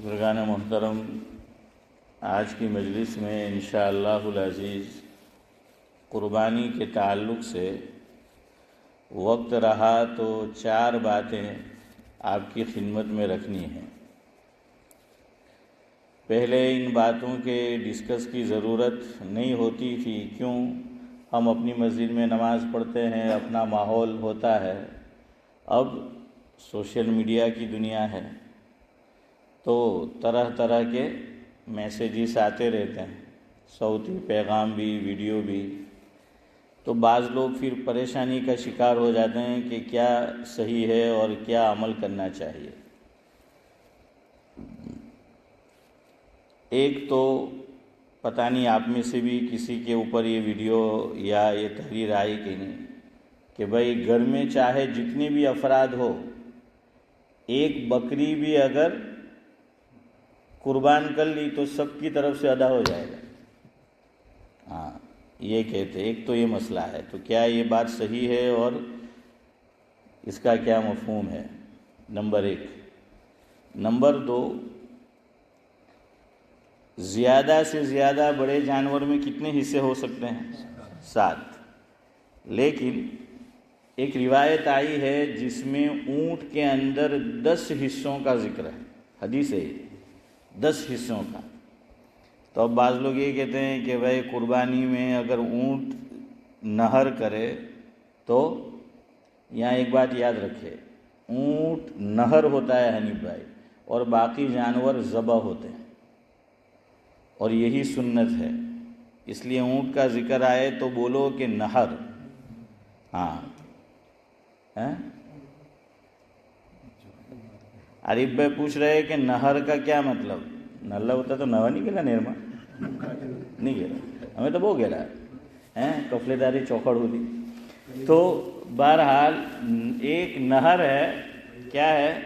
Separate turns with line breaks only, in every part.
بزرگان محترم، آج کی مجلس میں انشاءاللہ العزیز قربانی کے تعلق سے وقت رہا تو 4 باتیں آپ کی خدمت میں رکھنی ہیں۔ پہلے ان باتوں کے ڈسکس کی ضرورت نہیں ہوتی تھی، کیوں؟ ہم اپنی مسجد میں نماز پڑھتے ہیں، اپنا ماحول ہوتا ہے۔ اب سوشل میڈیا کی دنیا ہے تو طرح طرح کے میسیجز آتے رہتے ہیں، صوتی پیغام بھی، ویڈیو بھی۔ تو بعض لوگ پھر پریشانی کا شکار ہو جاتے ہیں کہ کیا صحیح ہے اور کیا عمل کرنا چاہیے۔ ایک تو پتہ نہیں آپ میں سے بھی کسی کے اوپر یہ ویڈیو یا یہ تحریر آئی کہ نہیں، کہ بھائی گھر میں چاہے جتنے بھی افراد ہو، ایک بکری بھی اگر قربان کر لی تو سب کی طرف سے ادا ہو جائے گا۔ یہ کہتے ہیں۔ ایک تو یہ مسئلہ ہے، تو کیا یہ بات صحیح ہے اور اس کا کیا مفہوم ہے؟ نمبر 1۔ نمبر 2، زیادہ سے زیادہ بڑے جانور میں کتنے حصے ہو سکتے ہیں؟ 7۔ لیکن ایک روایت آئی ہے جس میں اونٹ کے اندر 10 حصوں کا ذکر ہے، حدیث ہے 10 حصوں کا۔ تو اب بعض لوگ یہ کہتے ہیں کہ بھائی قربانی میں اگر اونٹ نہر کرے تو یہاں ایک بات یاد رکھے، اونٹ نہر ہوتا ہے حنیف بھائی، اور باقی جانور ذبح ہوتے ہیں، اور یہی سنت ہے۔ اس لیے اونٹ کا ذکر آئے تو بولو کہ نہر۔ عارف بھائی پوچھ رہے کہ نہر کا کیا مطلب؟ نلہ ہوتا تو نوا نہیں گلا نیرما نہیں گلا، ہمیں تو وہ گلا ہے کفلے داری چوکھڑ ہوتی۔ تو بہرحال ایک نہر ہے، کیا ہے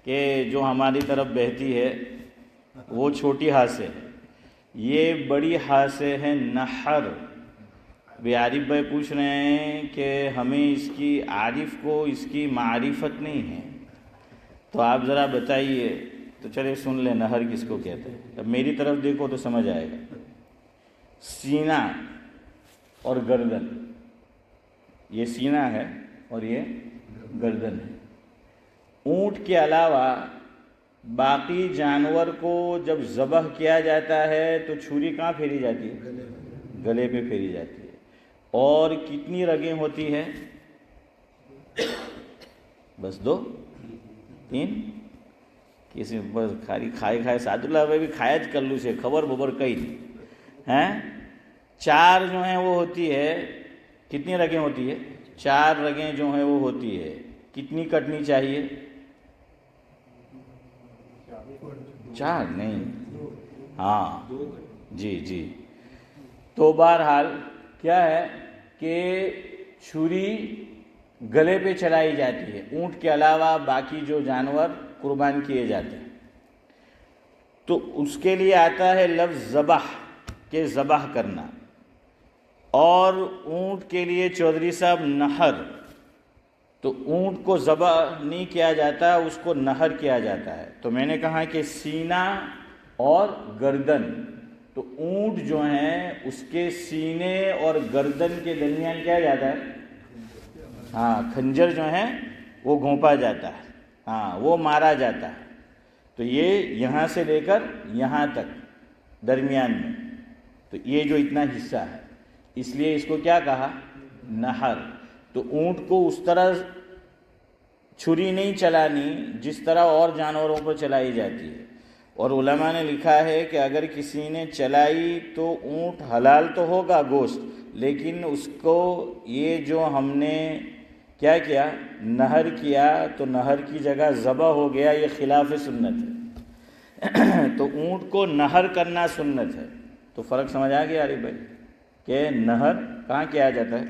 کہ جو ہماری طرف بہتی ہے وہ چھوٹی ہاتھ سے، یہ بڑی ہاتھ سے ہے نہر۔ بھی عارف بھائی پوچھ رہے ہیں کہ ہمیں اس کی عارف کو اس کی معرفت نہیں ہے، تو آپ ذرا بتائیے۔ تو چلے سن لیں نہر کس کو کہتے ہیں۔ اب میری طرف دیکھو تو سمجھ آئے گا۔ سینہ اور گردن، یہ سینہ ہے اور یہ گردن ہے۔ اونٹ کے علاوہ باقی جانور کو جب ذبح کیا جاتا ہے تو چھری کہاں پھیری جاتی ہے؟ گلے پہ پھیری جاتی ہے۔ اور کتنی رگیں ہوتی ہے؟ بس 2 3 کسی بس کھائے سعد اللہ بھائی بھی کھایا کر لو سے خبر ببر کئی ہیں۔ 4 جو ہیں وہ ہوتی ہے۔ کتنی رگیں ہوتی ہے؟ 4 رگیں جو ہیں وہ ہوتی ہے۔ کتنی کٹنی چاہیے؟ 4 نہیں، جی۔ تو بہرحال کیا ہے کہ چھری گلے پہ چلائی جاتی ہے، اونٹ کے علاوہ باقی جو جانور قربان کیے جاتے ہیں۔ تو اس کے لیے آتا ہے لفظ ذبح، کہ ذبح کرنا۔ اور اونٹ کے لیے چودھری صاحب نہر، تو اونٹ کو ذبح نہیں کیا جاتا، اس کو نہر کیا جاتا ہے۔ تو میں نے کہا کہ سینہ اور گردن، تو اونٹ جو ہیں اس کے سینے اور گردن کے درمیان کیا جاتا ہے؟ خنجر جو ہے وہ گھونپا جاتا ہے، وہ مارا جاتا ہے۔ تو یہ یہاں سے لے کر یہاں تک درمیان میں، تو یہ جو اتنا حصہ ہے، اس لیے اس کو کیا کہا؟ نہر۔ تو اونٹ کو اس طرح چھری نہیں چلانی جس طرح اور جانوروں پر چلائی جاتی ہے۔ اور علماء نے لکھا ہے کہ اگر کسی نے چلائی تو اونٹ حلال تو ہوگا گوشت، لیکن اس کو یہ جو ہم نے کیا کیا، نہر کیا، تو نہر کی جگہ ذبح ہو گیا، یہ خلاف سنت ہے۔ تو اونٹ کو نہر کرنا سنت ہے۔ تو فرق سمجھ آ گیا عارف بھائی کہ نہر کہاں کیا جاتا ہے؟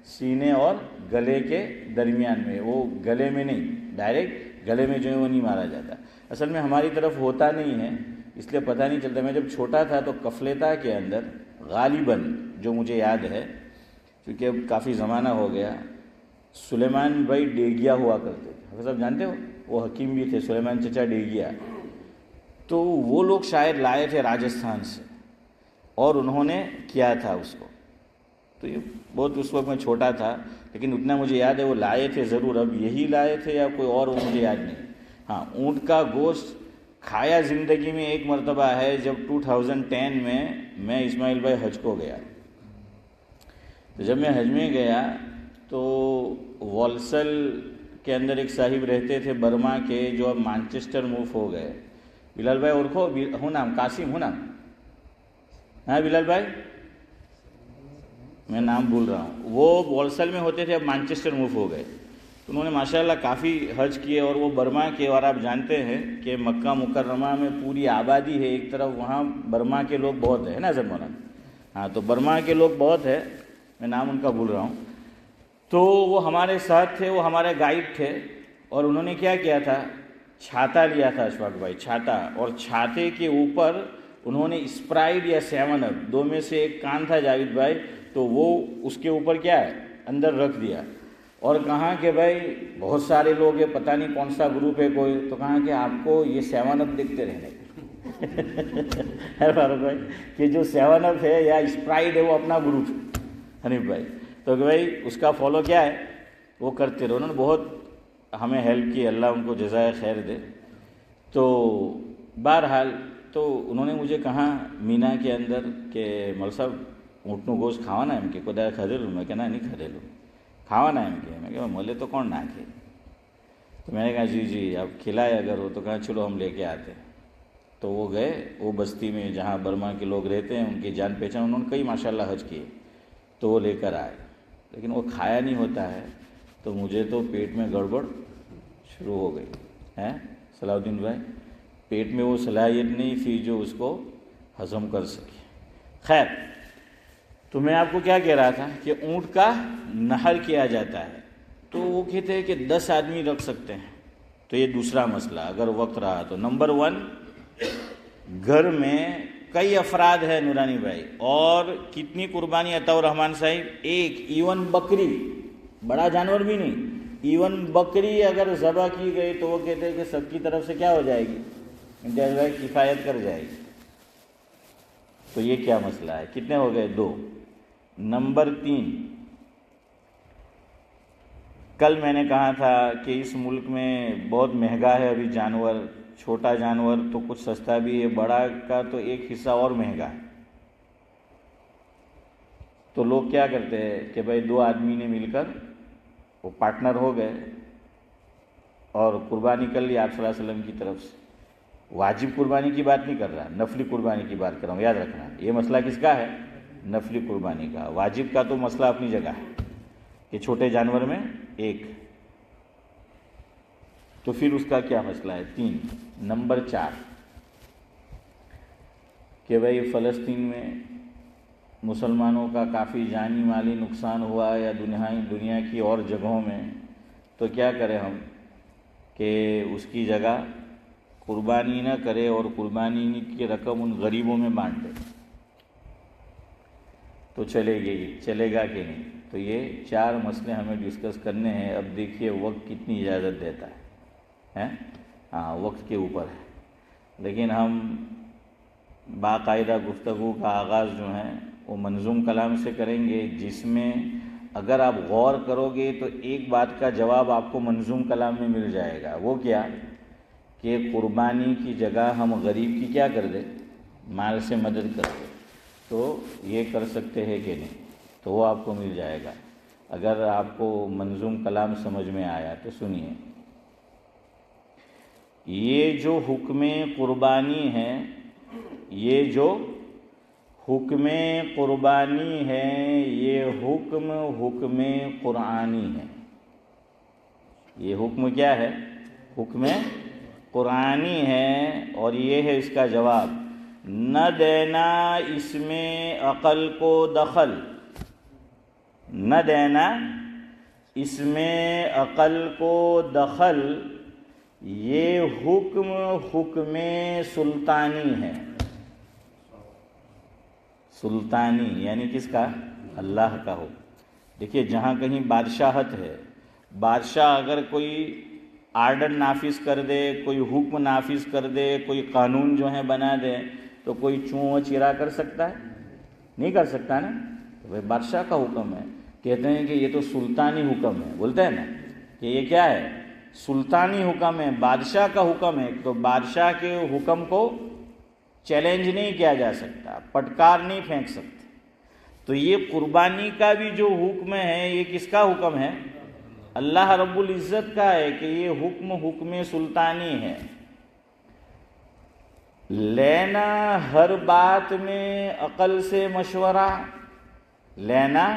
سینے اور گلے کے درمیان میں، وہ گلے میں نہیں، ڈائریکٹ گلے میں جو ہے وہ نہیں مارا جاتا۔ اصل میں ہماری طرف ہوتا نہیں ہے، اس لیے پتہ نہیں چلتا۔ میں جب چھوٹا تھا تو کفلیتا کے اندر غالباً جو مجھے یاد ہے، کیونکہ اب کافی زمانہ ہو گیا، سلیمان بھائی ڈیگیا ہوا کرتے تھے۔ حافظ صاحب جانتے ہو؟ وہ حکیم بھی تھے، سلیمان چچا ڈیگیا۔ تو وہ لوگ شاید لائے تھے راجستھان سے اور انہوں نے کیا تھا اس کو. تو یہ بہت اس وقت میں چھوٹا تھا لیکن اتنا مجھے یاد ہے وہ لائے تھے ضرور. اب یہی لائے تھے یا کوئی اور وہ مجھے یاد نہیں. ہاں اونٹ کا گوشت کھایا زندگی میں ایک مرتبہ ہے جب 2010 میں اسماعیل بھائی حج کو گیا. تو جب میں حج میں گیا تو والسل کے اندر ایک صاحب رہتے تھے برما کے جو اب مانچسٹر موو ہو گئے. بلال بھائی اور کو ہوں نام قاسم ہوں نام. ہاں بلال بھائی میں نام بھول رہا ہوں. وہ والسل میں ہوتے تھے اب مانچسٹر موو ہو گئے. تو انہوں نے ماشاءاللہ کافی حج کیے اور وہ برما کے. اور آپ جانتے ہیں کہ مکہ مکرمہ میں پوری آبادی ہے ایک طرف, وہاں برما کے لوگ بہت ہیں نا حضرت مولانا. ہاں تو برما کے لوگ بہت ہیں, میں نام ان کا بھول رہا ہوں. تو وہ ہمارے ساتھ تھے, وہ ہمارے گائیڈ تھے. اور انہوں نے کیا کیا تھا, چھاتا لیا تھا اشفاق بھائی, چھاتا. اور چھاتے کے اوپر انہوں نے اسپرائٹ یا 7 اپ دو میں سے ایک کان تھا جاوید بھائی, تو وہ اس کے اوپر کیا ہے اندر رکھ دیا. اور کہاں کہ بھائی بہت سارے لوگ ہیں, پتہ نہیں کون سا گروپ ہے کوئی, تو کہاں کہ آپ کو یہ 7 اپ دیکھتے رہنے ہے فاروق بھائی کہ جو 7 اپ ہے یا اسپرائٹ ہے وہ اپنا گروپ ہے حنیف بھائی. تو کہ بھائی اس کا فالو کیا ہے وہ کرتے رہو. انہوں نے بہت ہمیں ہیلپ کی, اللہ ان کو جزائے خیر دے. تو بہرحال تو انہوں نے مجھے کہا مینا کے اندر کہ مول صاحب اونٹنو گوشت کھاوانا એમ કે કોઈ ખાધેલું. મેં کہ نہیں ખાધેલું, کھاوانا એમ کہ. میں کہ مولے تو کون نہ کھے. تو میں نے کہا جی آپ کھلائے اگر ہو تو کہا چلو ہم لے کے آتے. تو وہ گئے وہ بستی میں جہاں برما کے لوگ رہتے ہیں, ان کی جان پہچان, انہوں نے کئی ماشاءاللہ حج کیے. تو وہ لے کر آئے لیکن وہ کھایا نہیں ہوتا ہے. تو مجھے تو پیٹ میں گڑبڑ شروع ہو گئی ہے صلاح الدین بھائی. پیٹ میں وہ صلاحیت نہیں تھی جو اس کو ہضم کر سکے. خیر, تو میں آپ کو کیا کہہ رہا تھا کہ اونٹ کا نہر کیا جاتا ہے. تو وہ کہتے ہیں کہ 10 آدمی رکھ سکتے ہیں. تو یہ دوسرا مسئلہ اگر وقت رہا تو. نمبر 1, گھر میں کئی افراد ہیں نورانی بھائی, اور کتنی قربانی عطا الرحمان صاحب, ایک ایون بکری, بڑا جانور بھی نہیں, ایون بکری اگر ذبح کی گئی تو وہ کہتے ہیں کہ سب کی طرف سے کیا ہو جائے گی, امتیاز بھائی کفایت کر جائے گی. تو یہ کیا مسئلہ ہے, کتنے ہو گئے 2. نمبر 3, کل میں نے کہا تھا کہ اس ملک میں بہت مہنگا ہے ابھی جانور. چھوٹا جانور تو کچھ سستا بھی ہے, بڑا کا تو ایک حصہ اور مہنگا ہے. تو لوگ کیا کرتے ہیں کہ بھائی 2 آدمی نے مل کر وہ پارٹنر ہو گئے اور قربانی کر لی آپ صلی اللہ علیہ وسلم کی طرف سے. واجب قربانی کی بات نہیں کر رہا, نفلی قربانی کی بات کر رہا ہوں, یاد رکھنا. یہ مسئلہ کس کا ہے, نفلی قربانی کا. واجب کا تو مسئلہ اپنی جگہ ہے کہ چھوٹے جانور میں ایک. تو پھر اس کا کیا مسئلہ ہے 3. نمبر 4 کہ بھائی فلسطین میں مسلمانوں کا کافی جانی مالی نقصان ہوا یا دنیا کی اور جگہوں میں. تو کیا کریں ہم کہ اس کی جگہ قربانی نہ کرے اور قربانی کی رقم ان غریبوں میں بانٹ دے. تو چلے گا کہ نہیں. تو یہ 4 مسئلے ہمیں ڈسکس کرنے ہیں. اب دیکھیے وقت کتنی اجازت دیتا ہے. ہاں وقت کے اوپر ہے, لیکن ہم باقاعدہ گفتگو کا آغاز جو ہے وہ منظوم کلام سے کریں گے, جس میں اگر آپ غور کرو گے تو ایک بات کا جواب آپ کو منظوم کلام میں مل جائے گا. وہ کیا کہ قربانی کی جگہ ہم غریب کی کیا کر دیں, مال سے مدد کر دیں. تو یہ کر سکتے ہیں کہ نہیں, تو وہ آپ کو مل جائے گا. اگر آپ کو منظوم کلام سمجھ میں آیا تو سنیے. یہ جو حکم قربانی ہے, یہ جو حکم قربانی ہے, یہ حکم قرآنی ہے. یہ حکم کیا ہے, حکم قرآنی ہے. اور یہ ہے اس کا جواب, نہ دینا اس میں عقل کو دخل, نہ دینا اس میں عقل کو دخل. یہ حکم سلطانی ہے. سلطانی یعنی کس کا, اللہ کا حکم. دیکھیے جہاں کہیں بادشاہت ہے, بادشاہ اگر کوئی آرڈر نافذ کر دے، کوئی حکم نافذ کر دے، کوئی قانون جو ہے بنا دے، تو کوئی چوں و چرا کر سکتا ہے؟ نہیں کر سکتا نا. تو بھائی بادشاہ کا حکم ہے، کہتے ہیں کہ یہ تو سلطانی حکم ہے، بولتے ہیں نا کہ یہ کیا ہے؟ سلطانی حکم ہے، بادشاہ کا حکم ہے. تو بادشاہ کے حکم کو چیلنج نہیں کیا جا سکتا، پٹکار نہیں پھینک سکتے. تو یہ قربانی کا بھی جو حکم ہے یہ کس کا حکم ہے؟ اللہ رب العزت کا ہے کہ یہ حکم سلطانی ہے. لینا ہر بات میں عقل سے مشورہ، لینا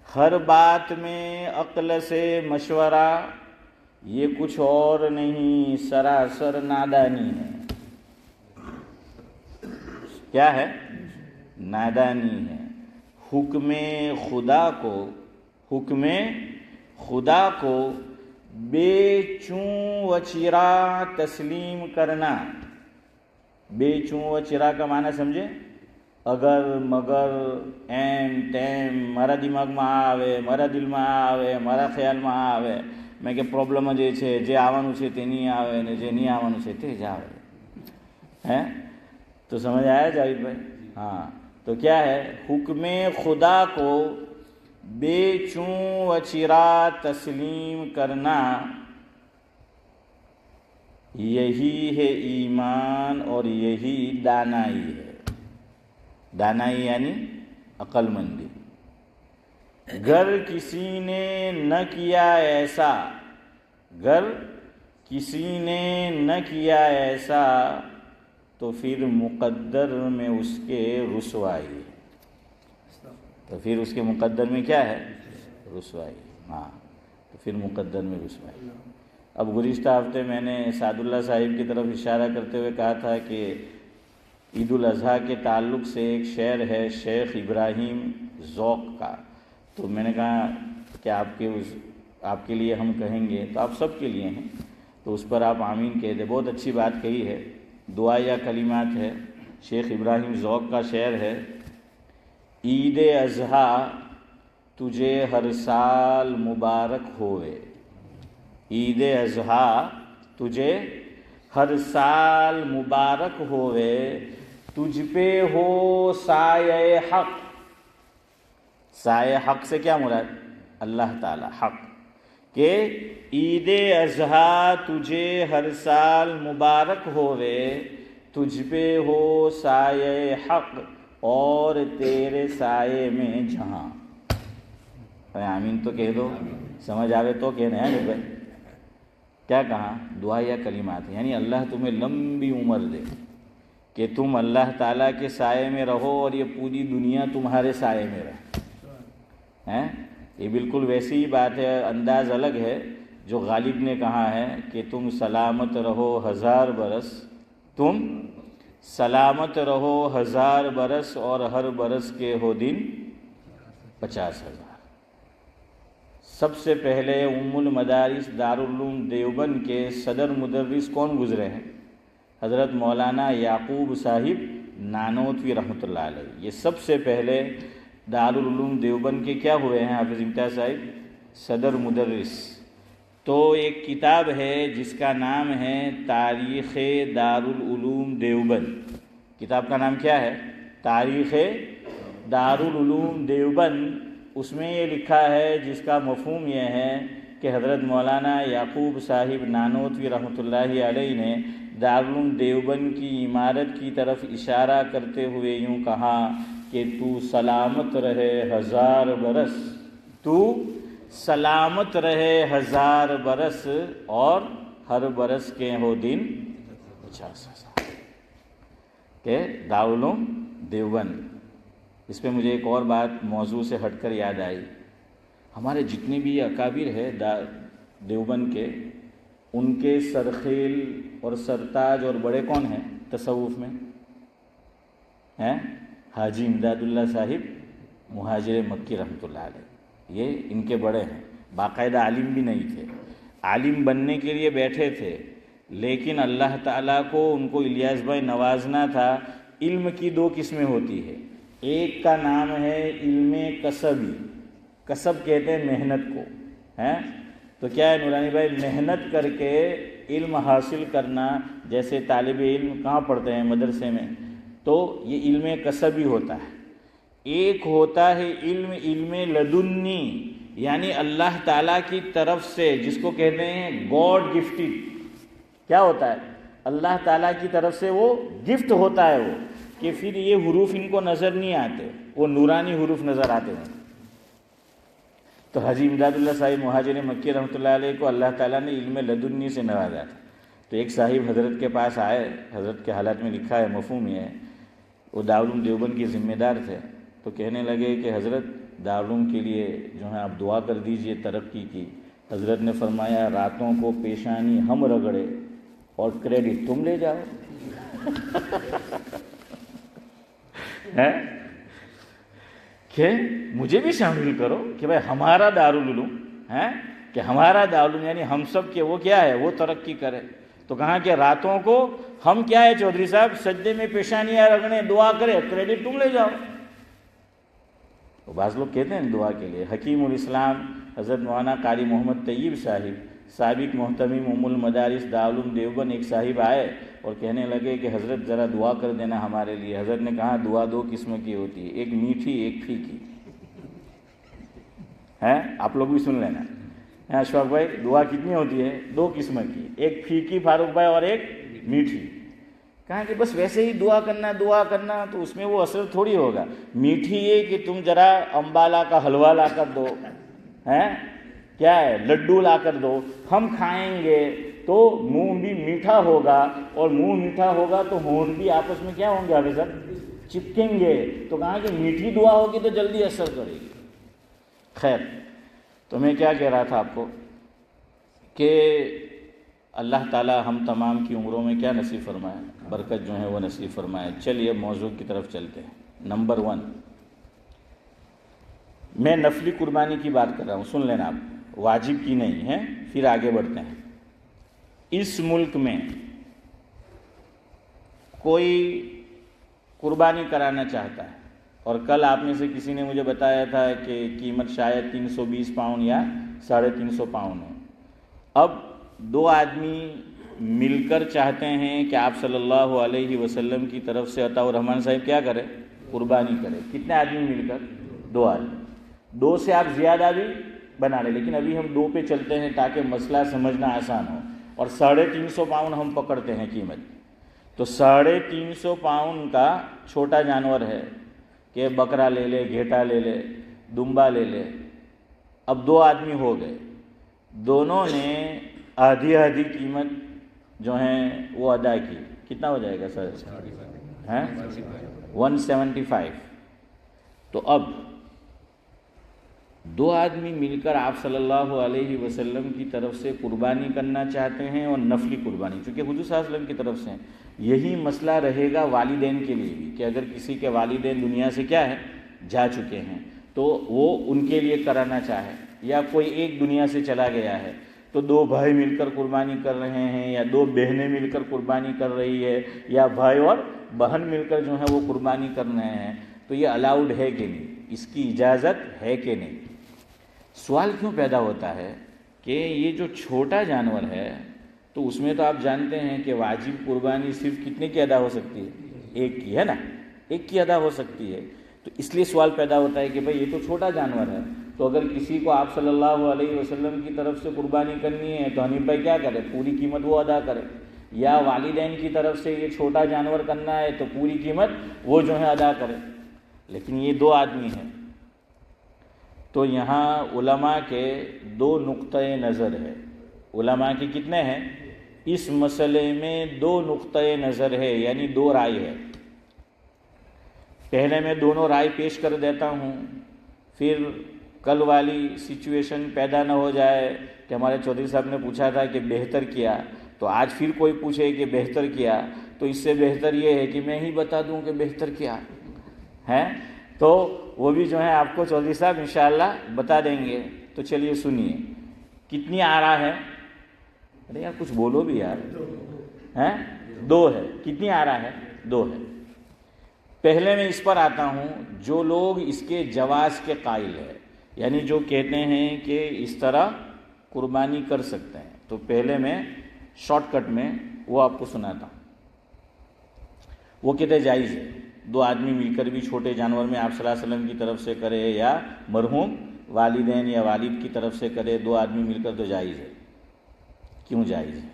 ہر بات میں عقل سے مشورہ، یہ کچھ اور نہیں، سراسر نادانی ہے. کیا ہے؟ نادانی ہے. حکم خدا کو بے چوں و چرا تسلیم کرنا. بے چوں و چرا کا معنی سمجھے؟ اگر مگر ایم تیم મારા દિમાગમાં આવે, મારા દિલમાં આવે, મારા ખ્યાલમાં આવે, મેં કે પ્રોબ્લેમ જે છે, જે આવવાનું છે તે નહીં આવે ને જે નહીં આવવાનું છે તે જ આવે. ہیں تو سمجھ آیا جاوید بھائی؟ ہاں. تو کیا ہے؟ حکم خدا کو بے چوں و چرا تسلیم کرنا، یہی ہے ایمان اور یہی دانائی ہے. دانائی یعنی عقل مندی. گر کسی نے نہ کیا ایسا، گر کسی نے نہ کیا ایسا تو پھر مقدر میں اس کے رسوائی. تو پھر اس کے مقدر میں کیا ہے؟ رسوائی. ہاں، تو پھر مقدر میں رسوائی. اب گزشتہ ہفتے میں نے سعد اللہ صاحب کی طرف اشارہ کرتے ہوئے کہا تھا کہ عید الاضحیٰ کے تعلق سے ایک شعر ہے شیخ ابراہیم ذوق کا. تو میں نے کہا کہ آپ کے لیے ہم کہیں گے تو آپ سب کے لیے ہیں، تو اس پر آپ آمین کہہ دیں. بہت اچھی بات کہی ہے. دعا یا کلمات ہے، شیخ ابراہیم ذوق کا شعر ہے. عید اضحیٰ تجھے ہر سال مبارک ہوئے، عید اضحیٰ تجھے ہر سال مبارک ہوئے، تجھ پہ ہو سایہ حق. سایہ حق سے کیا مراد؟ اللہ تعالی حق. کہ عید اضحیٰ تجھے ہر سال مبارک ہوئے، تجھ پہ ہو سایہ حق اور تیرے سائے میں جہاں. آمین تو کہہ دو، سمجھ آوے تو کہنا ہے بھائی. کیا کہا؟ دعا یا کلمات، یعنی اللہ تمہیں لمبی عمر دے کہ تم اللہ تعالیٰ کے سائے میں رہو اور یہ پوری دنیا تمہارے سائے میں رہے. یہ بالکل ویسی ہی بات ہے، انداز الگ ہے جو غالب نے کہا ہے کہ تم سلامت رہو 1000 برس، تم سلامت رہو 1000 برس اور ہر برس کے ہو دن 50,000. سب سے پہلے ام المدارس دارالعلوم دیوبند کے صدر مدرس کون گزرے ہیں؟ حضرت مولانا یعقوب صاحب نانوتوی رحمۃ اللہ علیہ. یہ سب سے پہلے دارالعلوم دیوبند کے کیا ہوئے ہیں؟ حافظ امتیاز صاحب صدر مدرس. تو ایک کتاب ہے جس کا نام ہے تاریخ دارالعلوم دیوبند. کتاب کا نام کیا ہے؟ تاریخ دارالعلوم دیوبند. اس میں یہ لکھا ہے، جس کا مفہوم یہ ہے کہ حضرت مولانا یعقوب صاحب نانوتوی رحمۃ اللہ علیہ نے دارالعلوم دیوبند کی عمارت کی طرف اشارہ کرتے ہوئے یوں کہا کہ تو سلامت رہے 1000 برس، تو سلامت رہے 1000 برس اور ہر برس کے ہو دن 50,000. کہ دارالعلوم دیوبند. اس پہ مجھے ایک اور بات موضوع سے ہٹ کر یاد آئی. ہمارے جتنے بھی اکابر ہے دیوبند کے، ان کے سرخیل اور سرتاج اور بڑے کون ہیں تصوف میں؟ ہیں حاجی امداد اللہ صاحب مہاجر مکی رحمۃ اللہ علیہ. یہ ان کے بڑے ہیں. باقاعدہ عالم بھی نہیں تھے، عالم بننے کے لیے بیٹھے تھے، لیکن اللہ تعالیٰ کو ان کو الیاس بھائی نوازنا تھا. علم کی 2 قسمیں ہوتی ہے. ایک کا نام ہے علم کسبی، کسب کہتے ہیں محنت کو، ہیں تو کیا ہے نورانی بھائی، محنت کر کے علم حاصل کرنا، جیسے طالب علم کہاں پڑھتے ہیں؟ مدرسے میں، تو یہ علم کسب ہی ہوتا ہے۔ ایک ہوتا ہے علم لدنی، یعنی اللہ تعالیٰ کی طرف سے، جس کو کہتے ہیں گاڈ گفٹڈ۔ کیا ہوتا ہے؟ اللہ تعالیٰ کی طرف سے وہ گفٹ ہوتا ہے، وہ کہ پھر یہ حروف ان کو نظر نہیں آتے، وہ نورانی حروف نظر آتے ہیں۔ تو حاجی امداد اللہ صاحب مہاجر مکی رحمۃ اللہ علیہ کو اللہ تعالیٰ نے علم لدنی سے نوازا تھا۔ تو ایک صاحب حضرت کے پاس آئے، حضرت کے حالات میں لکھا ہے، مفہوم یہ ہے، وہ دارالعلوم دیوبند کے ذمہ دار تھے۔ تو کہنے لگے کہ حضرت دارالعلوم کے لیے جو ہے آپ دعا کر دیجئے ترقی کی۔ حضرت نے فرمایا راتوں کو پیشانی ہم رگڑے اور کریڈٹ تم لے جاؤ۔ کہ مجھے بھی شامل کرو کہ بھائی ہمارا دارالعلوم ہے، کہ ہمارا دارالعلوم یعنی ہم سب کے وہ کیا ہے، وہ ترقی کرے۔ تو کہاں کہ راتوں کو ہم کیا ہے چودھری صاحب، سجدے میں پیشانیاں رگڑیں، دعا کرے، کریڈٹ تم لے جاؤ۔ تو بعض لوگ کہتے ہیں دعا کے لیے۔ حکیم الاسلام حضرت مولانا قاری محمد طیب صاحب، سابق محتمم ام المدارس دارالعلوم دیوبند، ایک صاحب آئے اور کہنے لگے کہ حضرت ذرا دعا کر دینا ہمارے لیے۔ حضرت نے کہا دعا دو قسم کی ہوتی ہے، ایک میٹھی ایک پھیکی ہے، آپ لوگ بھی سن لینا۔ اشفاق بھائی، دعا کتنی ہوتی ہے؟ دو قسم کی، ایک پھیکی فاروق بھائی اور ایک میٹھی۔ کہا کہ بس ویسے ہی دعا کرنا تو اس میں وہ اثر تھوڑی ہوگا۔ میٹھی یہ کہ تم ذرا امبالہ کا حلوہ لا کر دو، ہیں کیا ہے لڈو لا کر دو، ہم کھائیں گے تو منہ بھی میٹھا ہوگا، اور منہ میٹھا ہوگا تو ہونٹ بھی آپس میں کیا ہوں گے حافظ صاحب، چپکیں گے۔ تو کہا کہ میٹھی دعا ہوگی تو جلدی اثر کرے گی۔ خیر، تو میں کیا کہہ رہا تھا آپ کو کہ اللہ تعالیٰ ہم تمام کی عمروں میں کیا نصیب فرمائے، برکت جو ہے وہ نصیب فرمائے۔ چلیے موضوع کی طرف چلتے ہیں۔ نمبر 1، میں نفلی قربانی کی بات کر رہا ہوں، سن لینا آپ، واجب کی نہیں ہے، پھر آگے بڑھتے ہیں۔ اس ملک میں کوئی قربانی کرانا چاہتا ہے، اور کل آپ میں سے کسی نے مجھے بتایا تھا کہ قیمت شاید 320 پاؤنڈ یا 350 پاؤنڈ ہے۔ اب 2 آدمی مل کر چاہتے ہیں کہ آپ صلی اللہ علیہ وسلم کی طرف سے عطا الرحمن صاحب کیا کرے، قربانی کرے۔ کتنے آدمی مل کر؟ 2 آدمی۔ 2 سے آپ زیادہ بھی بنا لیں، لیکن ابھی ہم 2 پہ چلتے ہیں تاکہ مسئلہ سمجھنا آسان ہو۔ اور 350 پاؤنڈ ہم پکڑتے ہیں قیمت۔ تو 350 پاؤنڈ کا چھوٹا جانور ہے کہ بکرا لے لے، گھیٹا لے لے، دمبا لے لے۔ اب 2 آدمی ہو گئے، دونوں نے آدھی قیمت جو ہیں وہ ادا کی۔ کتنا ہو جائے گا سر؟ 175۔ تو اب 2 آدمی مل کر آپ صلی اللہ علیہ وسلم کی طرف سے قربانی کرنا چاہتے ہیں، اور نفلی قربانی چونکہ حضور صلی اللہ علیہ وسلم کی طرف سے ہیں۔ یہی مسئلہ رہے گا والدین کے لیے بھی، کہ اگر کسی کے والدین دنیا سے کیا ہے، جا چکے ہیں، تو وہ ان کے لیے کرانا چاہے، یا کوئی ایک دنیا سے چلا گیا ہے تو 2 بھائی مل کر قربانی کر رہے ہیں، یا 2 بہنیں مل کر قربانی کر رہی ہے، یا بھائی اور بہن مل کر جو ہے وہ قربانی کر رہے ہیں، تو یہ الاؤڈ ہے کہ نہیں، اس کی اجازت ہے کہ نہیں؟ سوال کیوں پیدا ہوتا ہے کہ یہ جو چھوٹا جانور ہے تو اس میں تو آپ جانتے ہیں کہ واجب قربانی صرف کتنے کی ادا ہو سکتی ہے؟ ایک کی ہے نا، ایک کی ادا ہو سکتی ہے۔ تو اس لیے سوال پیدا ہوتا ہے کہ بھئی یہ تو چھوٹا جانور ہے، تو اگر کسی کو آپ صلی اللہ علیہ وسلم کی طرف سے قربانی کرنی ہے تو حنیف بھائی کیا کرے؟ پوری قیمت وہ ادا کرے، یا والدین کی طرف سے یہ چھوٹا جانور کرنا ہے تو پوری قیمت وہ جو ہے ادا کرے۔ لیکن یہ 2 آدمی ہیں، تو یہاں علماء کے 2 نقطۂ نظر ہے۔ علماء کے کتنے ہیں؟ اس مسئلے میں 2 نقطۂ نظر ہے، یعنی 2 رائے ہے۔ پہلے میں دونوں رائے پیش کر دیتا ہوں، پھر کل والی سچویشن پیدا نہ ہو جائے کہ ہمارے چودھری صاحب نے پوچھا تھا کہ بہتر کیا، تو آج پھر کوئی پوچھے کہ بہتر کیا، تو اس سے بہتر یہ ہے کہ میں ہی بتا دوں کہ بہتر کیا ہے، تو وہ بھی جو ہے آپ کو چودھری صاحب انشاءاللہ بتا دیں گے۔ تو چلیے سنیے، کتنی آرا ہے؟ ارے یار کچھ بولو بھی یار، ہیں 2 ہے، کتنی آرا ہے؟ 2 ہے۔ پہلے میں اس پر آتا ہوں، جو لوگ اس کے جواز کے قائل ہے، یعنی جو کہتے ہیں کہ اس طرح قربانی کر سکتے ہیں. تو پہلے میں شارٹ کٹ میں وہ آپ کو سناتا ہوں. وہ کہتے جائز ہے, 2 آدمی مل کر بھی چھوٹے جانور میں آپ صلی اللہ علیہ وسلم کی طرف سے کرے یا مرحوم والدین یا والد کی طرف سے کرے, 2 آدمی مل کر تو جائز ہے. کیوں جائز ہے؟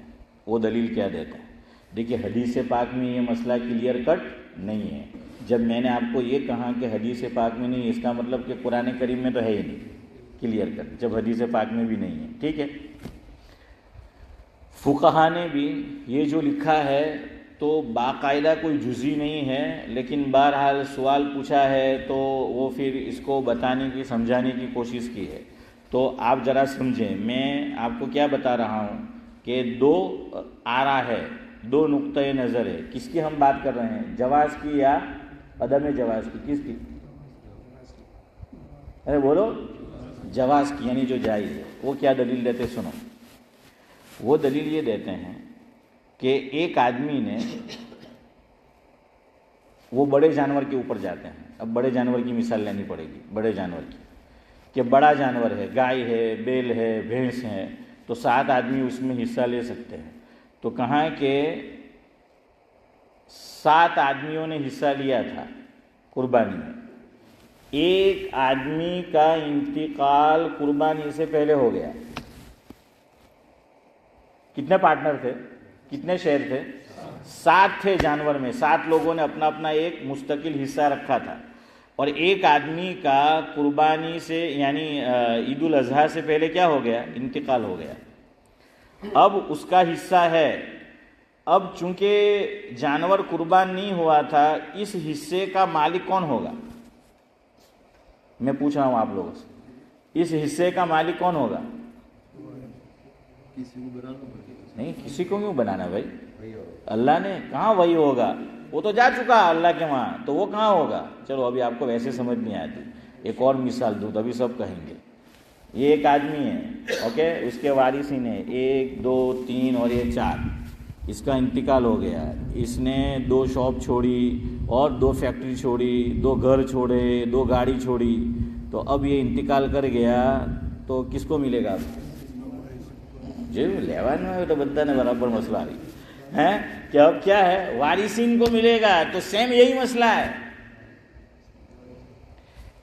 وہ دلیل کیا دیتا ہے؟ دیکھیے حدیث پاک میں یہ مسئلہ کلیئر کٹ نہیں ہے. جب میں نے آپ کو یہ کہا کہ حدیث پاک میں نہیں, اس کا مطلب کہ قرآن کریم میں تو ہے ہی نہیں کلیئر کٹ, جب حدیث پاک میں بھی نہیں ہے. ٹھیک ہے, فقہا نے بھی یہ جو لکھا ہے تو باقاعدہ کوئی جزئی نہیں ہے, لیکن بہرحال سوال پوچھا ہے تو وہ پھر اس کو بتانے کی سمجھانے کی کوشش کی ہے. تو آپ ذرا سمجھیں, میں آپ کو کیا بتا رہا ہوں کہ 2 آرا ہے, 2 نقطۂ نظر ہے. کس کی ہم بات کر رہے ہیں, جواز کی یا عدم جواز کی؟ کس کی؟ ارے بولو, جواز کی, یعنی جو جائز ہے. وہ کیا دلیل دیتے سنو. وہ دلیل یہ دیتے ہیں کہ ایک آدمی نے, وہ بڑے جانور کے اوپر جاتے ہیں. اب بڑے جانور کی مثال لینی پڑے گی, بڑے جانور کی, کہ بڑا جانور ہے, گائے ہے, بیل ہے, بھینس ہے, تو 7 آدمی اس میں حصہ لے سکتے ہیں. تو کہاں کہ 7 آدمیوں نے حصہ لیا تھا قربانی میں. ایک آدمی کا انتقال قربانی سے پہلے ہو گیا. کتنے پارٹنر تھے, کتنے شیئر تھے؟ 7 تھے جانور میں. 7 لوگوں نے اپنا اپنا ایک مستقل حصہ رکھا تھا, اور ایک آدمی کا قربانی سے یعنی عید الاضحیٰ سے پہلے کیا ہو گیا, انتقال ہو گیا. اب اس کا حصہ ہے. اب چونکہ جانور قربان نہیں ہوا تھا, اس حصے کا مالک کون ہوگا؟ میں پوچھ رہا ہوں آپ لوگوں سے, اس حصے کا مالک کون ہوگا؟ نہیں, کسی کو کیوں بنانا بھائی؟ اللہ نے کہاں وہی ہوگا, وہ تو جا چکا اللہ کے وہاں, تو وہ کہاں ہوگا؟ چلو ابھی آپ کو ویسے سمجھ نہیں آتی, ایک اور مثال دوں, تبھی سب کہیں گے. یہ ایک آدمی ہے, اوکے, اس کے وارثین ہیں 1 2 3 اور یہ 4. اس کا انتقال ہو گیا. اس نے 2 شاپ چھوڑی اور 2 فیکٹری چھوڑی, 2 گھر چھوڑے, 2 گاڑی چھوڑی. تو اب یہ انتقال کر گیا تو کس کو ملے گا؟ جو لیوان میں تو بدہ نے برابر مسئلہ آ رہی ہے کہ اب کیا ہے, وارثین کو ملے گا. تو سیم یہی مسئلہ ہے.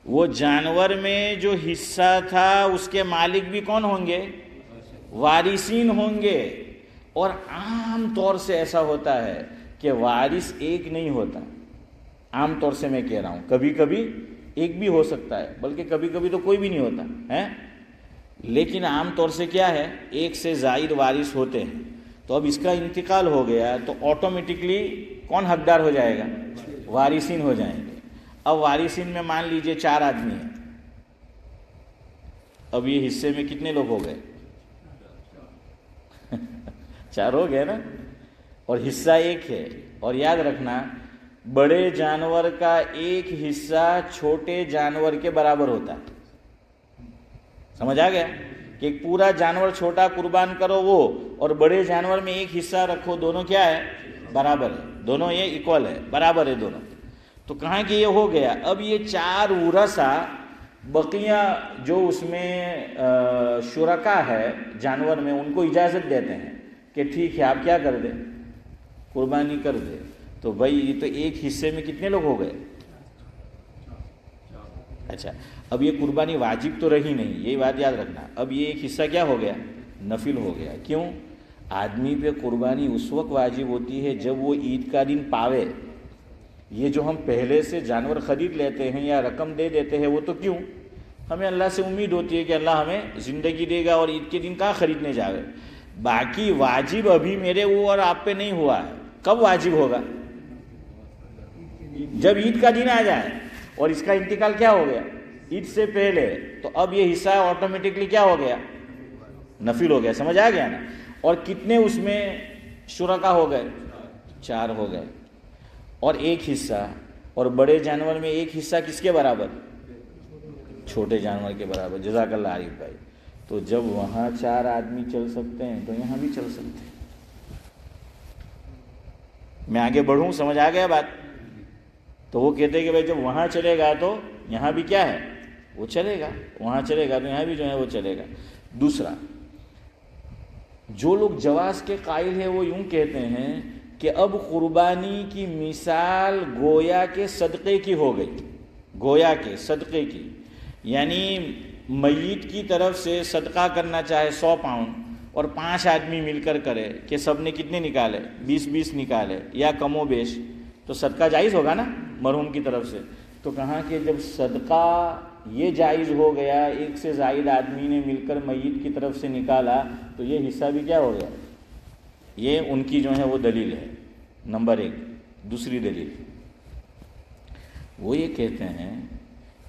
وہ جانور میں جو حصہ تھا اس کے مالک بھی کون ہوں گے؟ وارثین ہوں گے. اور عام طور سے ایسا ہوتا ہے کہ وارث ایک نہیں ہوتا. عام طور سے میں کہہ رہا ہوں, کبھی کبھی ایک بھی ہو سکتا ہے, بلکہ کبھی کبھی تو کوئی بھی نہیں ہوتا ہے, لیکن عام طور سے کیا ہے, 1 سے زائد وارث ہوتے ہیں. تو اب اس کا انتقال ہو گیا تو آٹومیٹکلی کون حقدار ہو جائے گا؟ وارثین ہو جائیں گے. اب وارثین میں مان لیجئے 4 آدمی ہیں. اب یہ حصے میں کتنے لوگ ہو گئے؟ 4 ہو گئے نا, اور حصہ 1 ہے. اور یاد رکھنا, بڑے جانور کا ایک حصہ چھوٹے جانور کے برابر ہوتا ہے. سمجھ آ گیا کہ ایک پورا جانور چھوٹا قربان کرو وہ, اور بڑے جانور میں ایک حصہ رکھو, دونوں کیا ہے؟ برابر ہے. دونوں یہ ایکول ہے, برابر ہے دونوں. تو کہاں کہ یہ ہو گیا. اب یہ 4 ورثہ بقیہ جو اس میں شرکا ہے جانور میں, ان کو اجازت دیتے ہیں کہ ٹھیک ہے آپ کیا کر دیں, قربانی کر دیں. تو بھائی یہ تو ایک حصے میں کتنے لوگ ہو گئے؟ اچھا, اب یہ قربانی واجب تو رہی نہیں, یہی بات یاد رکھنا. اب یہ ایک حصہ کیا ہو گیا؟ نفل ہو گیا. کیوں؟ آدمی پہ قربانی اس وقت واجب ہوتی ہے جب وہ عید کا دن پاوے. یہ جو ہم پہلے سے جانور خرید لیتے ہیں یا رقم دے دیتے ہیں, وہ تو کیوں؟ ہمیں اللہ سے امید ہوتی ہے کہ اللہ ہمیں زندگی دے گا اور عید کے دن کہاں خریدنے جاوے. باقی واجب ابھی میرے وہ اور آپ پہ نہیں ہوا ہے. کب واجب ہوگا؟ جب عید کا دن آ جائے. اور اس کا انتقال کیا ہو گیا؟ عید سے پہلے. تو اب یہ حصہ آٹومیٹکلی کیا ہو گیا؟ نفل ہو گیا. سمجھ آ گیا نا. اور کتنے اس میں شرکا ہو گئے؟ 4 ہو گئے. اور ایک حصہ, اور بڑے جانور میں ایک حصہ کس کے برابر؟ چھوٹے جانور کے برابر. جزاک اللہ عارف بھائی. تو جب وہاں 4 آدمی چل سکتے ہیں تو یہاں بھی چل سکتے ہیں. میں آگے بڑھوں, سمجھ آ گیا بات؟ تو وہ کہتے ہیں کہ بھائی جب وہاں چلے گا تو یہاں بھی کیا ہے؟ وہ چلے گا. وہاں چلے گا تو یہاں بھی جو ہے وہ چلے گا. دوسرا, جو لوگ جواز کے قائل ہیں وہ یوں کہتے ہیں کہ اب قربانی کی مثال گویا کے صدقے کی ہو گئی، گویا کے صدقے کی، یعنی میت کی طرف سے صدقہ کرنا چاہے 100 پاؤنڈ اور 5 آدمی مل کر کرے کہ سب نے کتنے نکالے، 20 نکالے یا کم و بیش، تو صدقہ جائز ہوگا نا مرحوم کی طرف سے. تو کہاں کہ جب صدقہ یہ جائز ہو گیا، ایک سے زائد آدمی نے مل کر میت کی طرف سے نکالا، تو یہ حصہ بھی کیا ہو گیا. یہ ان کی جو ہے وہ دلیل ہے نمبر 1. دوسری دلیل وہ یہ کہتے ہیں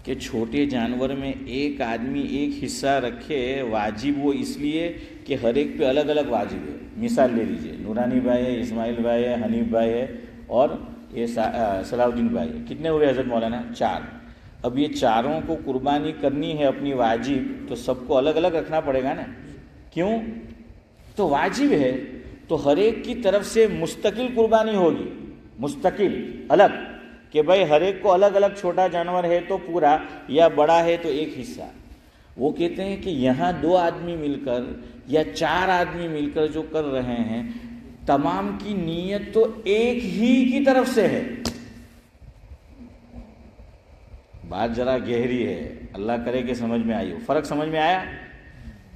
کہ چھوٹے جانور میں ایک آدمی ایک حصہ رکھے واجب وہ اس لیے کہ ہر ایک پہ الگ الگ واجب ہے. مثال لے لیجئے، نورانی بھائی ہے، اسماعیل بھائی ہے، حنیف بھائی ہے اور یہ صلاح الدین بھائی. کتنے ہوئے حضرت مولانا؟ 4. اب یہ چاروں کو قربانی کرنی ہے اپنی واجب، تو سب کو الگ الگ رکھنا پڑے گا نا. کیوں؟ تو واجب ہے تو ہر ایک کی طرف سے مستقل قربانی ہوگی، مستقل الگ، کہ بھائی ہر ایک کو الگ الگ، چھوٹا جانور ہے تو پورا یا بڑا ہے تو ایک حصہ. وہ کہتے ہیں کہ یہاں 2 آدمی مل کر یا 4 آدمی مل کر جو کر رہے ہیں، تمام کی نیت تو ایک ہی کی طرف سے ہے. بات ذرا گہری ہے، اللہ کرے کہ سمجھ میں آئی ہو. فرق سمجھ میں آیا؟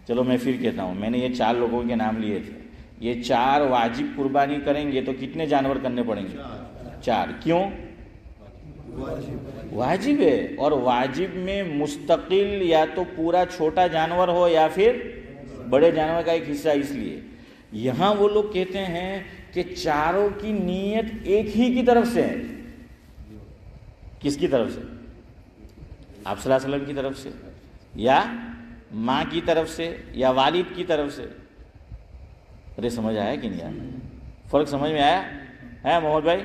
چلو میں پھر کہتا ہوں. میں نے یہ 4 لوگوں کے نام لیے تھے. یہ 4 واجب قربانی کریں گے تو کتنے جانور کرنے پڑیں گے؟ 4. کیوں؟ واجب ہے، اور واجب میں مستقل یا تو پورا چھوٹا جانور ہو یا پھر بڑے جانور کا ایک حصہ. اس لیے یہاں وہ لوگ کہتے ہیں کہ چاروں کی نیت ایک ہی کی طرف سے ہے. کس کی طرف سے؟ آپ صلی اللہ علیہ وسلم کی طرف سے، یا ماں کی طرف سے، یا والد کی طرف سے. ارے سمجھ آیا کہ نہیں آیا؟ فرق سمجھ میں آیا ہے محمد بھائی؟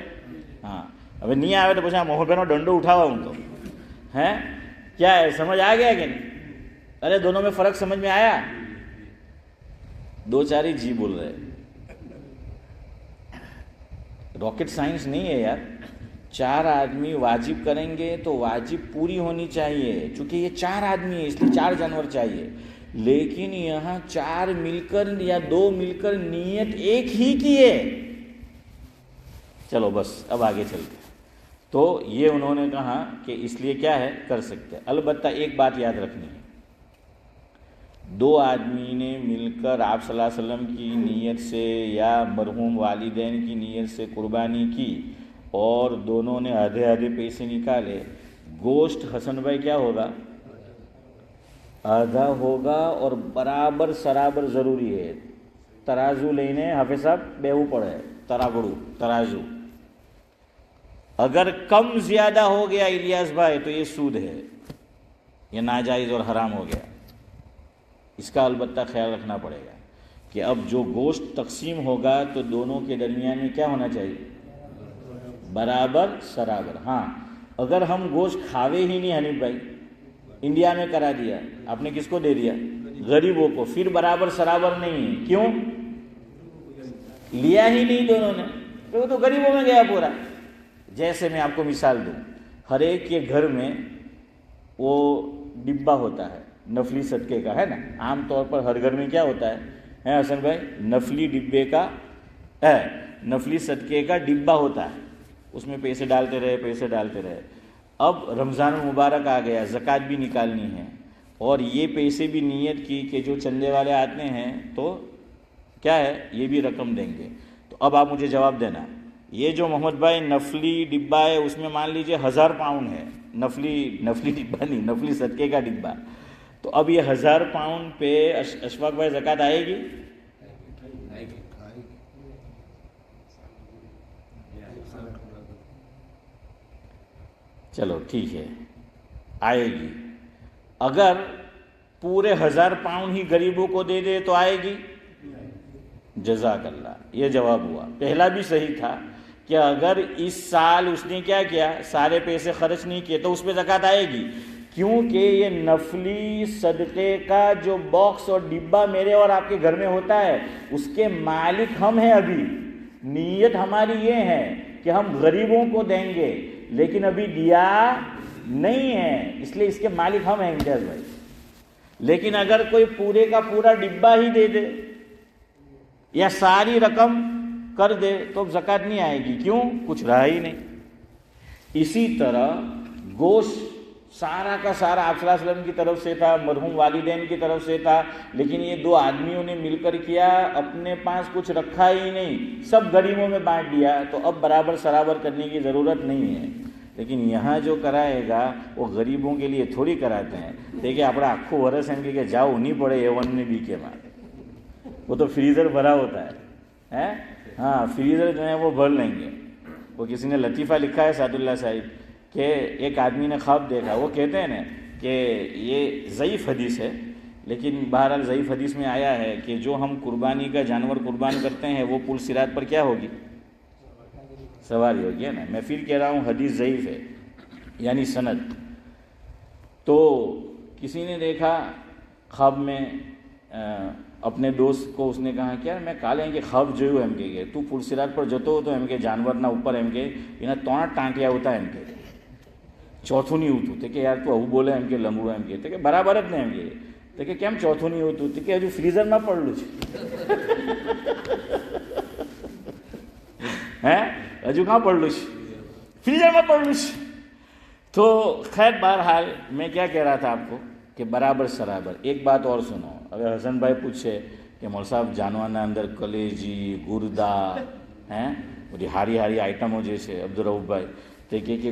ہاں. ابھی نہیں آئے تو پوچھا محمد بھائی نے ڈنڈو اٹھا ہوا ان کو ہے کیا ہے؟ سمجھ آ گیا کہ نہیں؟ ارے دونوں میں فرق سمجھ میں آیا؟ 2-4 ہی جی بول رہے. راکٹ سائنس نہیں ہے یار. 4 آدمی واجب کریں گے تو واجب پوری ہونی چاہیے، چونکہ یہ 4 آدمی ہے اس لیے 4 جانور چاہیے. لیکن یہاں 4 مل کر یا 2 مل کر نیت ایک ہی کی ہے. چلو بس اب آگے چلتے. تو یہ انہوں نے کہا کہ اس لیے کیا ہے کر سکتے. البتہ ایک بات یاد رکھنی ہے، 2 آدمی نے مل کر آپ صلی اللہ علیہ وسلم کی نیت سے یا مرحوم والدین کی نیت سے قربانی کی اور دونوں نے آدھے پیسے نکالے. گوشت حسن بھائی کیا ہوگا؟ آدھا ہوگا، اور برابر سرابر ضروری ہے. ترازو لینے حافظ صاحب بیہو پڑے، ترازو. اگر کم زیادہ ہو گیا الیاس بھائی تو یہ سود ہے، یہ ناجائز اور حرام ہو گیا. اس کا البتہ خیال رکھنا پڑے گا کہ اب جو گوشت تقسیم ہوگا تو دونوں کے درمیان میں کیا ہونا چاہیے؟ برابر سرابر. ہاں اگر ہم گوشت کھاوے ہی نہیں حنیف بھائی، انڈیا میں کرا دیا، آپ نے کس کو دے دیا؟ غریبوں کو، پھر برابر سرابر نہیں ہے. کیوں؟ لیا ہی نہیں دونوں نے، تو وہ تو غریبوں میں گیا پورا. جیسے میں آپ کو مثال دوں، ہر ایک کے گھر میں وہ ڈبہ ہوتا ہے نفلی صدقے کا، ہے نا. عام طور پر ہر گھر میں کیا ہوتا ہے حسن بھائی؟ نفلی ڈبے کا نفلی صدقے کا ڈبہ ہوتا ہے. اس میں پیسے ڈالتے رہے. اب رمضان المبارک آ گیا، زکوٰۃ بھی نکالنی ہے، اور یہ پیسے بھی نیت کی کہ جو چندے والے آتے ہیں تو کیا ہے یہ بھی رقم دیں گے. تو اب آپ مجھے جواب دینا، یہ جو محمد بھائی نفلی ڈبہ ہے اس میں مان لیجئے 1000 پاؤنڈ ہے، نفلی ڈبہ نہیں، نفلی صدقے کا ڈبہ. تو اب یہ 1000 پاؤنڈ پہ اشفاق بھائی زکوٰۃ آئے گی؟ چلو ٹھیک ہے، آئے گی. اگر پورے 1000 پاؤنڈ ہی غریبوں کو دے دے تو آئے گی؟ جزاک اللہ. یہ جواب ہوا. پہلا بھی صحیح تھا کہ اگر اس سال اس نے کیا کیا، سارے پیسے خرچ نہیں کیے تو اس پہ زکوٰۃ آئے گی، کیونکہ یہ نفلی صدقے کا جو باکس اور ڈبہ میرے اور آپ کے گھر میں ہوتا ہے اس کے مالک ہم ہیں. ابھی نیت ہماری یہ ہے کہ ہم غریبوں کو دیں گے، لیکن ابھی دیا نہیں ہے، اس لیے اس کے مالک ہم ہیں امتیاز بھائی. لیکن اگر کوئی پورے کا پورا ڈبہ ہی دے دے یا ساری رقم کر دے تو زکوٰۃ نہیں آئے گی. کیوں؟ کچھ رہا ہی نہیں. اسی طرح گوشت سارا کا سارا آپ صلی اللہ علیہ وسلم کی طرف سے تھا, مرحوم والدین کی طرف سے تھا, لیکن یہ دو آدمیوں نے مل کر کیا, اپنے پاس کچھ رکھا ہی نہیں, سب غریبوں میں بانٹ دیا, تو اب برابر سرابر کرنے کی ضرورت نہیں ہے. لیکن یہاں جو کرائے گا وہ غریبوں کے لیے تھوڑی کراتے ہیں. دیکھیں اپنا آخو ورس ایم کہ جاؤ نہیں پڑے A1 میں بی کے بعد, وہ تو فریزر بھرا ہوتا ہے. ہاں فریزر جو ہے وہ بھر لیں گے. وہ کسی نے لطیفہ لکھا ہے سعد اللہ صاحب کہ ایک آدمی نے خواب دیکھا, وہ کہتے ہیں نا کہ یہ ضعیف حدیث ہے, لیکن بہرحال ضعیف حدیث میں آیا ہے کہ جو ہم قربانی کا جانور قربان کرتے ہیں وہ پل صراط پر کیا ہوگی؟ سواری ہوگی, ہے نا. میں پھر کہہ رہا ہوں حدیث ضعیف ہے یعنی سند. تو کسی نے دیکھا خواب میں اپنے دوست کو, اس نے کہا کہ یار میں کالیں کہ خواب جو ایم کے گئے تو پل صراط پر جتو ہو تو ایم کے جانور نہ اوپر ایم کے یہاں توڑ ٹانٹیا ہوتا ایم کے چوتھو نہیں ہوતું તે કે યાર તું આવું બોલે એમ કે લંબડું એમ કે બરાબર જ ને એમ કે કેમ ચોથું નહીં હોતું તે કે હજુ ફ્રીઝરમાં પડેલું છે. હે હજુ કાં પડેલું છે? ફ્રીઝરમાં પડેલું છે. تو خیر بہرحال میں کیا کہہ رہا تھا آپ کو کہ برابر سرابر. ایک بات اور سنو, اگر حسن بھائی پوچھے کہ مول صاحب جانورના અંદર કલેજી ગુર્દા બધી હારી હારી આઈટમો જે છે અબ્દુલ ભાઈ તે કે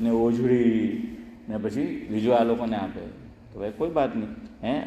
ને ઓજડી ને પછી બીજું આ લોકોને આપે તો ભાઈ કોઈ બાત નહીં.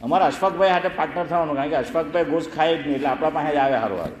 અમારા અશફાકભાઈ હાથે પાર્ટનર થવાનું, કારણ કે અશફાકભાઈ ગોશ્ત ખાય જ નહીં એટલે આપણા પાસે જ આવે સારું સારું.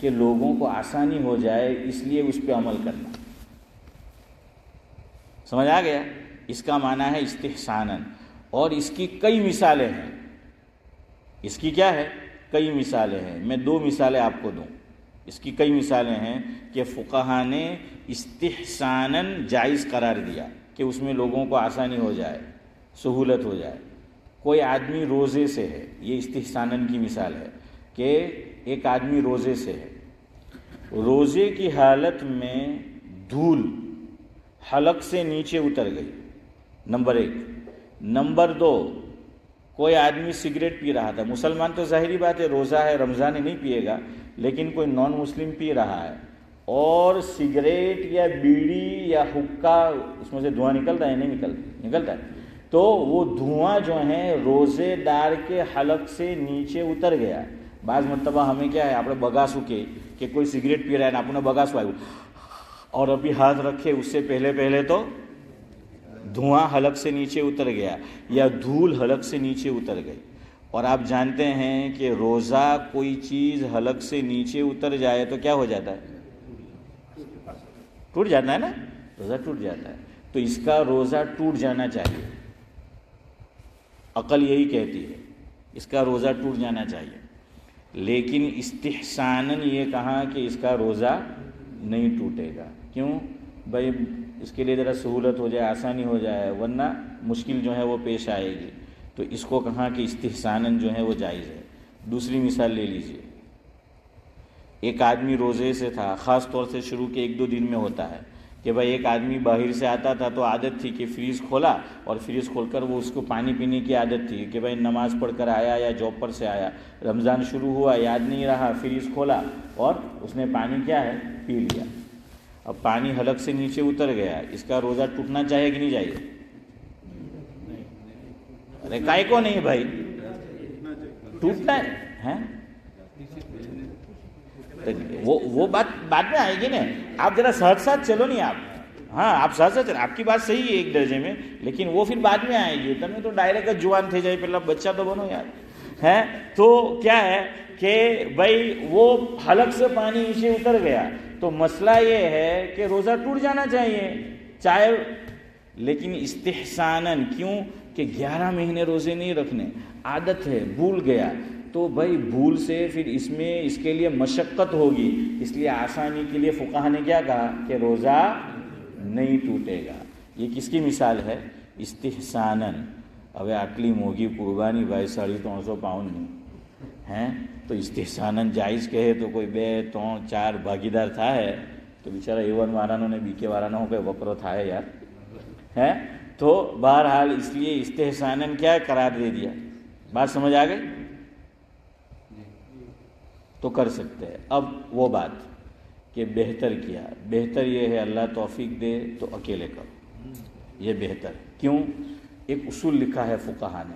کہ لوگوں کو آسانی ہو جائے اس لیے اس پہ عمل کرنا. سمجھ آ گیا؟ اس کا معنی ہے استحساناً. اور اس کی کئی مثالیں ہیں. اس کی کیا ہے؟ کئی مثالیں ہیں. میں 2 مثالیں آپ کو دوں. اس کی کئی مثالیں ہیں کہ فقہا نے استحساناً جائز قرار دیا کہ اس میں لوگوں کو آسانی ہو جائے، سہولت ہو جائے. کوئی آدمی روزے سے ہے، یہ استحساناً کی مثال ہے کہ ایک آدمی روزے سے ہے، روزے کی حالت میں دھول حلق سے نیچے اتر گئی، نمبر 1. نمبر 2، کوئی آدمی سگریٹ پی رہا تھا. مسلمان تو ظاہری بات ہے روزہ ہے، رمضان نہیں پیے گا، لیکن کوئی نان مسلم پی رہا ہے اور سگریٹ یا بیڑی یا حکا، اس میں سے دھواں نکلتا ہے نہیں نکلتا ہے، تو وہ دھواں جو ہے روزے دار کے حلق سے نیچے اتر گیا. بعض مرتبہ ہمیں کیا ہے، آپ بگاسو کے کہ کوئی سگریٹ پی رہا ہے نا، آپ نے بگاسو آئے اور ابھی ہاتھ رکھے، اس سے پہلے تو دھواں حلق سے نیچے اتر گیا یا دھول حلق سے نیچے اتر گئی. اور آپ جانتے ہیں کہ روزہ کوئی چیز حلق سے نیچے اتر جائے تو کیا ہو جاتا ہے؟ ٹوٹ جاتا ہے نا، روزہ ٹوٹ جاتا ہے. تو اس کا روزہ ٹوٹ جانا چاہیے، عقل یہی کہتی ہے اس کا روزہ ٹوٹ جانا چاہیے. لیکن استحساناً یہ کہا کہ اس کا روزہ نہیں ٹوٹے گا. کیوں؟ بھائی اس کے لیے ذرا سہولت ہو جائے، آسانی ہو جائے، ورنہ مشکل جو ہے وہ پیش آئے گی. تو اس کو کہا کہ استحساناً جو ہے وہ جائز ہے. دوسری مثال لے لیجئے. ایک آدمی روزے سے تھا، خاص طور سے شروع کے 1-2 دن میں ہوتا ہے کہ بھائی ایک آدمی باہر سے آتا تھا تو عادت تھی کہ فریز کھولا اور فریز کھول کر وہ اس کو پانی پینے کی عادت تھی کہ بھائی نماز پڑھ کر آیا یا جاب پر سے آیا، رمضان شروع ہوا، یاد نہیں رہا، فریز کھولا اور اس نے پانی کیا ہے پی لیا. اب پانی حلق سے نیچے اتر گیا، اس کا روزہ ٹوٹنا چاہیے کہ نہیں چاہیے؟ ارے کائے کو نہیں بھائی، ٹوٹنا ہے. وہ بات بعد میں آئے گی نا، آپ ذرا ساتھ چلو نہیں آپ. ہاں آپ ساتھ چلو، آپ کی بات صحیح ہے ایک درجے میں، لیکن وہ پھر بعد میں آئے گی. تمہیں تو ڈائریکٹ جوان تھے جائے، پہلے بچہ تو بنو یار. ہے تو کیا ہے کہ بھائی وہ حلق سے پانی نیچے اتر گیا تو مسئلہ یہ ہے کہ روزہ ٹوٹ جانا چاہیے چاہے، لیکن استحساناً. کیوں کہ 11 مہینے روزے نہیں رکھنے، عادت ہے، بھول گیا، تو بھائی بھول سے پھر اس کے لیے مشقت ہوگی، اس لیے آسانی کے لیے فقہا نے کیا کہا کہ روزہ نہیں ٹوٹے گا. یہ کس کی مثال ہے؟ استحساناً. اب આટલી મોંઘી કુરબાની ભાઈ 350 પાઉન્ડની ہیں تو استحساناً جائز کہے تو کوئی 2, 3, 4 ભાગીદાર થાય તો બિચારા A1 વાળાનો ને BK વાળાનો કોઈ વકરો થાય યાર. ہے تو بہرحال اس لیے استحساناً کیا قرار دے دیا. بات سمجھ آ گئی؟ تو کر سکتے ہیں. اب وہ بات کہ بہتر کیا، بہتر یہ ہے اللہ توفیق دے تو اکیلے کرو، یہ بہتر. کیوں؟ ایک اصول لکھا ہے فقہا نے،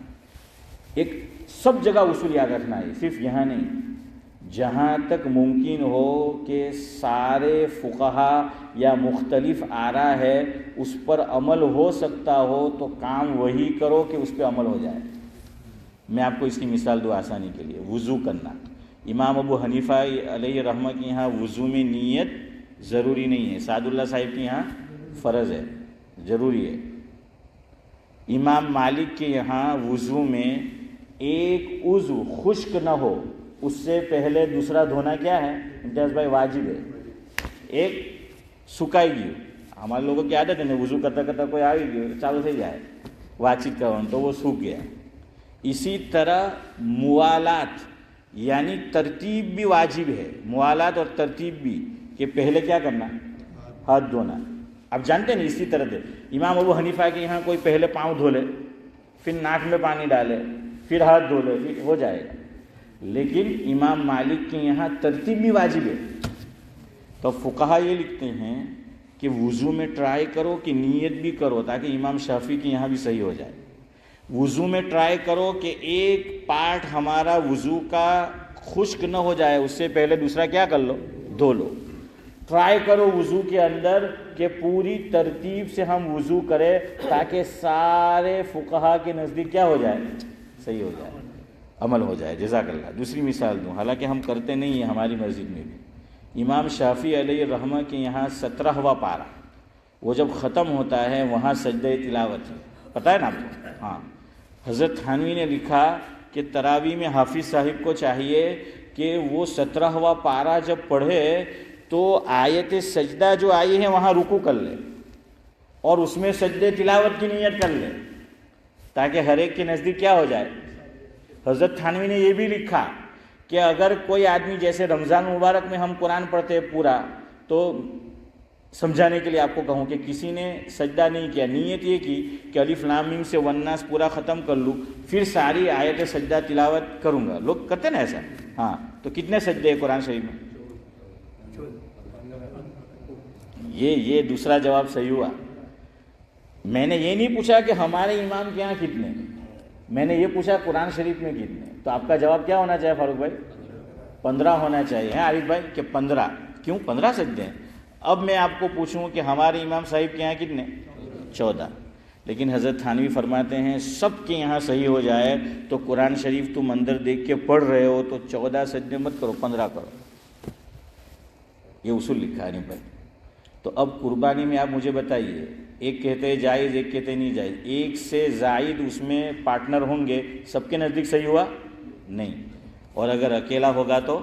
ایک سب جگہ اصول یاد رکھنا ہے، صرف یہاں نہیں. جہاں تک ممکن ہو کہ سارے فقہا یا مختلف آرا ہے اس پر عمل ہو سکتا ہو تو کام وہی کرو کہ اس پہ عمل ہو جائے. میں آپ کو اس کی مثال دوں آسانی کے لیے. وضو کرنا، امام ابو حنیفہ علیہ رحمہ کے یہاں وضو میں نیت ضروری نہیں ہے، سعد اللہ صاحب کے یہاں فرض ہے، ضروری ہے. امام مالک کے یہاں وضو میں ایک عضو خشک نہ ہو اس سے پہلے دوسرا دھونا کیا ہے امتیاز بھائی؟ واجب ہے. ایک سکائی گئی، ہمارے لوگوں کی عادت ہے نا، وضو کرتا کرتا کوئی آ گئی چالو تھی جائے بات چیت کروں تو وہ سوکھ گیا. اسی طرح موالات یعنی ترتیب بھی واجب ہے، موالات اور ترتیب بھی، کہ پہلے کیا کرنا؟ ہاتھ دھونا. آپ جانتے ہیں نا اسی طرح سے امام ابو حنیفہ کے یہاں کوئی پہلے پاؤں دھو لے، پھر ناک میں پانی ڈالے، پھر ہاتھ دھو لے، پھر ہو جائے گا. لیکن امام مالک کے یہاں ترتیب بھی واجب ہے. تو فقہا یہ لکھتے ہیں کہ وضو میں ٹرائی کرو کہ نیت بھی کرو تاکہ امام شافعی کے یہاں بھی صحیح ہو جائے. وضو میں ٹرائی کرو کہ ایک پارٹ ہمارا وضو کا خشک نہ ہو جائے، اس سے پہلے دوسرا کیا کر لو؟ دھو لو. ٹرائی کرو وضو کے اندر کہ پوری ترتیب سے ہم وضو کریں تاکہ سارے فقہا کے نزدیک کیا ہو جائے؟ صحیح ہو جائے، عمل ہو جائے. جزاک اللہ. دوسری مثال دوں، حالانکہ ہم کرتے نہیں ہیں ہماری مسجد میں بھی. امام شافعی علیہ رحمہ کے یہاں 17واں پارہ وہ جب ختم ہوتا ہے وہاں سجدہ تلاوت ہے، پتہ ہے نا آپ کو؟ ہاں، حضرت تھانوی نے لکھا کہ تراویح میں حافظ صاحب کو چاہیے کہ وہ 17واں پارہ جب پڑھے تو آیت سجدہ جو آئی ہے وہاں رکوع کر لے اور اس میں سجدہ تلاوت کی نیت کر لے تاکہ ہر ایک کے نزدیک کیا ہو جائے۔ حضرت تھانوی نے یہ بھی لکھا کہ اگر کوئی آدمی جیسے رمضان مبارک میں ہم قرآن پڑھتے پورا، تو سمجھانے کے لیے آپ کو کہوں کہ کسی نے سجدہ نہیں کیا، نیت یہ کی کہ الف لام میم سے والناس پورا ختم کر لوں پھر ساری آیت سجدہ تلاوت کروں گا، لوگ کرتے نا ایسا؟ ہاں، تو کتنے سجدے ہیں قرآن شریف میں؟ یہ دوسرا جواب صحیح ہوا۔ میں نے یہ نہیں پوچھا کہ ہمارے امام کے یہاں کتنے، میں نے یہ پوچھا قرآن شریف میں کتنے، تو آپ کا جواب کیا ہونا چاہیے فاروق بھائی؟ 15 ہونا چاہیے عارف بھائی کہ 15 کیوں 15 سجدے ہیں؟ اب میں آپ کو پوچھوں کہ ہمارے امام صاحب کے یہاں کتنے؟ 14۔ لیکن حضرت تھانوی فرماتے ہیں سب کے یہاں صحیح ہو جائے تو قرآن شریف تم اندر دیکھ کے پڑھ رہے ہو تو 14 سجدے مت کرو، 15 کرو، یہ اصول لکھا ہے نہیں بھائی۔ تو اب قربانی میں آپ مجھے بتائیے، ایک کہتے ہیں جائز، ایک کہتے ہیں نہیں جائز، ایک سے زائد اس میں پارٹنر ہوں گے، سب کے نزدیک صحیح ہوا؟ نہیں۔ اور اگر اکیلا ہوگا تو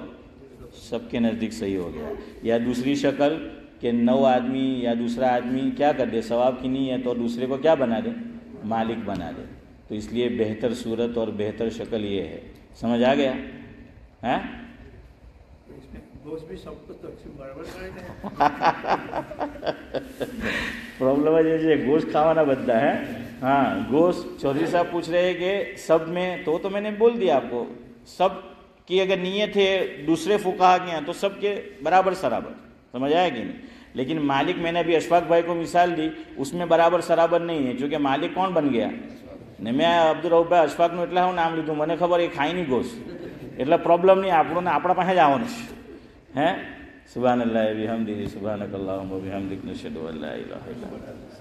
سب کے نزدیک صحیح ہو گیا۔ یا دوسری شکل کہ 9 آدمی یا دوسرا آدمی کیا کر دے، ثواب کی نہیں ہے تو دوسرے کو کیا بنا دے؟ مالک بنا دے۔ تو اس لیے بہتر صورت اور بہتر شکل یہ ہے، سمجھ آ گیا؟ ہاں پرابلم ہے جیسے گوشت کھانا بنتا ہے، ہاں گوشت چودھری صاحب پوچھ رہے ہیں کہ سب میں، تو میں نے بول دیا آپ کو، سب کی اگر نیت ہے دوسرے فقہا کے ہیں تو سب کے برابر سرابر، سمجھ آیا کہ نہیں؟ لیکن مالک میں نے ابھی اشفاق بھائی کو مثال دی، اس میں برابر سرابر نہیں ہے، چونکہ مالک کون بن گیا؟ نہیں، میں عبدالرؤف بھائی અશફાકનું એટલે હું નામ લીધું، મને ખબર એ ખાઈ નહીં ગોશ એટલે પ્રોબ્લેમ નહીં, આપણને આપણા પાસે જ આવવાનું છે હે। સુભાન અલ્લાહ બિહમદિહી સુભાનક અલ્લાહુમ્મા બિહમદિક નશહદુ અન લા ઇલાહા ઇલ્લા અંત।